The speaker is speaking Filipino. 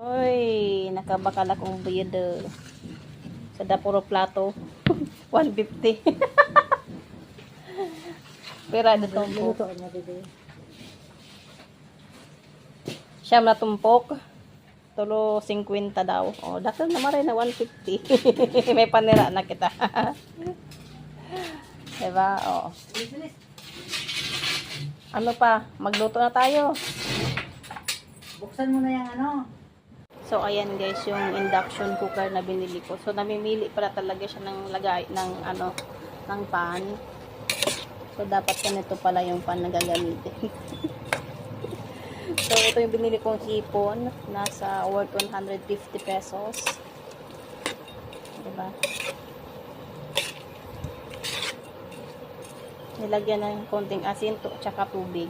Oy, nakabakal akong biyado. Sa puro plato. 150. Pera na tumpok. Siyam na tumpok. Tulo 50 daw. Oh, dakil naman rin na 150. May panira na kita. Diba? Oh. Ano pa? Magluto na tayo. Buksan mo na yung ano. So, ayan guys, yung induction cooker na binili ko. So, namimili pala talaga siya ng lagay, ng ano, ng pan. So, dapat ganito pala yung pan na gagamitin. So, ito yung binili kong hipon. Nasa worth 150 pesos. Diba? Nilagyan ng konting asin, tsaka tubig.